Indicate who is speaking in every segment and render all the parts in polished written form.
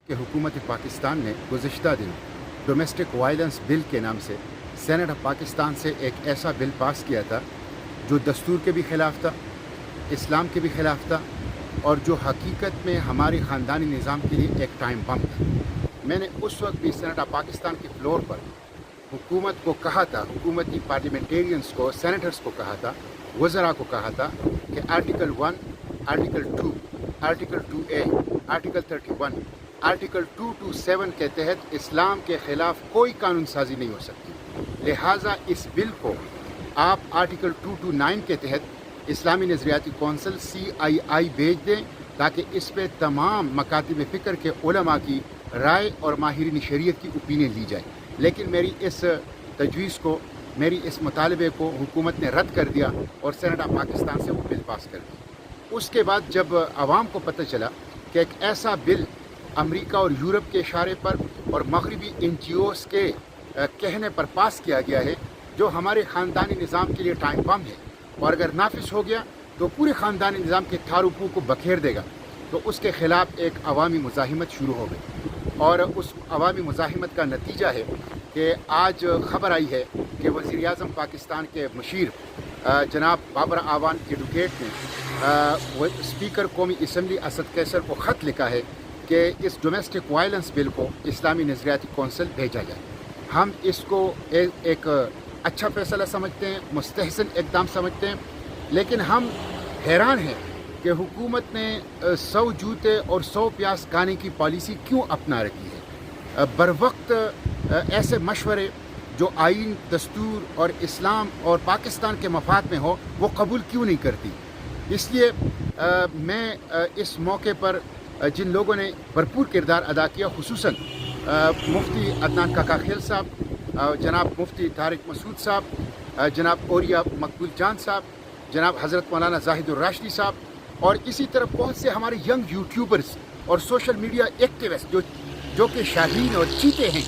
Speaker 1: کہ حکومت پاکستان نے گزشتہ دن ڈومیسٹک وائلنس بل کے نام سے سینٹ آف پاکستان سے ایک ایسا بل پاس کیا تھا جو دستور کے بھی خلاف تھا، اسلام کے بھی خلاف تھا، اور جو حقیقت میں ہمارے خاندانی نظام کے لیے ایک ٹائم بم تھا۔ میں نے اس وقت بھی سینٹ آف پاکستان کے فلور پر حکومت کو کہا تھا، حکومتی پارلیمنٹیرینز کو، سینیٹرز کو کہا تھا، وزراء کو کہا تھا کہ article 1، article 2، article 2A، article 31، article 227 کے تحت اسلام کے خلاف کوئی قانون سازی نہیں ہو سکتی، لہٰذا اس بل کو آپ آرٹیکل 229 کے تحت اسلامی نظریاتی کونسل CII بھیج دیں تاکہ اس پہ تمام مکاتب فکر کے علماء کی رائے اور ماہرین شریعت کی اوپینین لی جائے۔ لیکن میری اس تجویز کو، میری اس مطالبے کو حکومت نے رد کر دیا اور سینٹ آف پاکستان سے وہ بل پاس کر دیا۔ اس کے بعد جب عوام کو پتہ چلا کہ ایک ایسا بل امریکہ اور یورپ کے اشارے پر اور مغربی NGOs کے کہنے پر پاس کیا گیا ہے جو ہمارے خاندانی نظام کے لیے ٹائم بم ہے، اور اگر نافذ ہو گیا تو پورے خاندانی نظام کے تھاروپوں کو بکھیر دے گا، تو اس کے خلاف ایک عوامی مزاحمت شروع ہو گئی۔ اور اس عوامی مزاحمت کا نتیجہ ہے کہ آج خبر آئی ہے کہ وزیر اعظم پاکستان کے مشیر جناب بابر اعوان ایڈوکیٹ نے اسپیکر قومی اسمبلی اسد قیصر کو خط لکھا ہے کہ اس ڈومیسٹک وائلنس بل کو اسلامی نظریاتی کونسل بھیجا جائے۔ ہم اس کو ایک اچھا فیصلہ سمجھتے ہیں، مستحسن اقدام سمجھتے ہیں، لیکن ہم حیران ہیں کہ حکومت نے 100 جوتے اور 100 پیاز کھانے کی پالیسی کیوں اپنا رکھی ہے۔ بروقت ایسے مشورے جو آئین، دستور اور اسلام اور پاکستان کے مفاد میں ہو وہ قبول کیوں نہیں کرتی۔ اس لیے میں اس موقع پر جن لوگوں نے بھرپور کردار ادا کیا، خصوصاً مفتی عدنان کاکا خیل صاحب، جناب مفتی طارق مسعود صاحب، جناب اوریا مقبول جان صاحب، جناب حضرت مولانا زاہد الراشدی صاحب، اور اسی طرح بہت سے ہمارے ینگ یوٹیوبرز اور سوشل میڈیا ایکٹیوسٹ جو کہ شاہین اور چیتے ہیں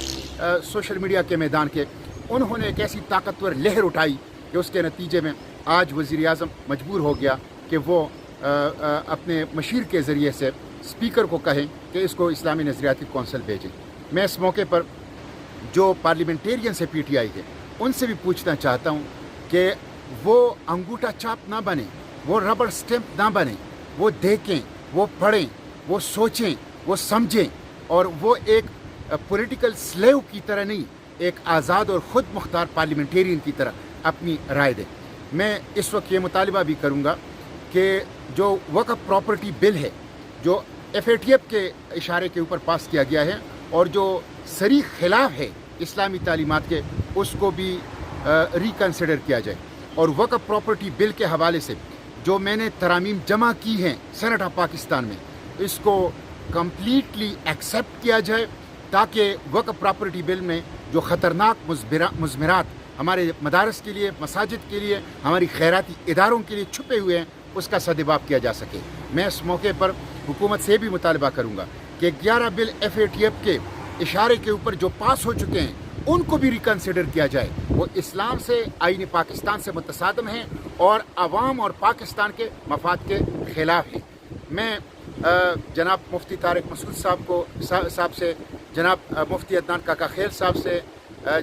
Speaker 1: سوشل میڈیا کے میدان کے، انہوں نے ایک ایسی طاقتور لہر اٹھائی کہ اس کے نتیجے میں آج وزیر اعظم مجبور ہو گیا کہ وہ اپنے مشیر کے ذریعے سے اسپیکر کو کہیں کہ اس کو اسلامی نظریاتی کونسل بھیجیں۔ میں اس موقع پر جو پارلیمنٹیرین سے PTI کے ان سے بھی پوچھنا چاہتا ہوں کہ وہ انگوٹھا چاپ نہ بنے، وہ ربڑ سٹیمپ نہ بنے، وہ دیکھیں، وہ پڑھیں، وہ سوچیں، وہ سمجھیں، اور وہ ایک پولیٹیکل سلیو کی طرح نہیں، ایک آزاد اور خود مختار پارلیمنٹیرین کی طرح اپنی رائے دیں۔ میں اس وقت یہ مطالبہ بھی کروں گا کہ جو وقف پراپرٹی بل ہے جو FATF کے اشارے کے اوپر پاس کیا گیا ہے اور جو صریح خلاف ہے اسلامی تعلیمات کے، اس کو بھی ریکنسیڈر کیا جائے، اور وقف پراپرٹی بل کے حوالے سے جو میں نے ترامیم جمع کی ہیں سینٹ آف پاکستان میں، اس کو کمپلیٹلی ایکسیپٹ کیا جائے تاکہ وقف پراپرٹی بل میں جو خطرناک مضمرات ہمارے مدارس کے لیے، مساجد کے لیے، ہماری خیراتی اداروں کے لیے چھپے ہوئے ہیں، اس کا سدباب کیا جا سکے۔ میں اس موقع پر حکومت سے بھی مطالبہ کروں گا کہ 11 بل FATF کے اشارے کے اوپر جو پاس ہو چکے ہیں ان کو بھی ریکنسیڈر کیا جائے، وہ اسلام سے، آئین پاکستان سے متصادم ہیں اور عوام اور پاکستان کے مفاد کے خلاف ہیں۔ میں جناب مفتی طارق مسعود صاحب سے، جناب مفتی عدنان کاکا خیل صاحب سے،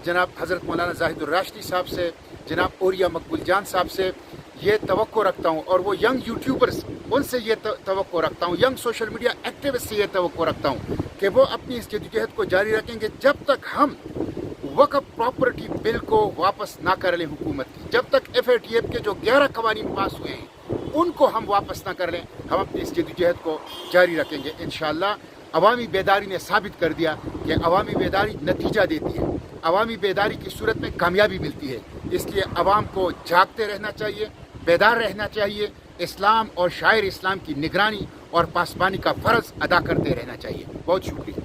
Speaker 1: جناب حضرت مولانا زاہد الراشدی صاحب سے، جناب اوریا مقبول جان صاحب سے یہ توقع رکھتا ہوں، اور وہ ینگ یوٹیوبرز ان سے یہ توقع رکھتا ہوں، ینگ سوشل میڈیا ایکٹیوسٹ سے یہ توقع رکھتا ہوں کہ وہ اپنی اس جدوجہد کو جاری رکھیں گے جب تک ہم وقف پراپرٹی بل کو واپس نہ کر لیں حکومت کی، جب تک FATF کے جو 11 قوانین پاس ہوئے ہیں ان کو ہم واپس نہ کر لیں، ہم اپنی اس جدوجہد کو جاری رکھیں گے انشاءاللہ۔ عوامی بیداری نے ثابت کر دیا کہ عوامی بیداری نتیجہ دیتی ہے، عوامی بیداری کی صورت میں کامیابی ملتی ہے، اس لیے عوام کو جاگتے رہنا چاہیے، بیدار رہنا چاہیے، اسلام اور شاعر اسلام کی نگرانی اور پاسبانی کا فرض ادا کرتے رہنا چاہیے۔ بہت شکریہ۔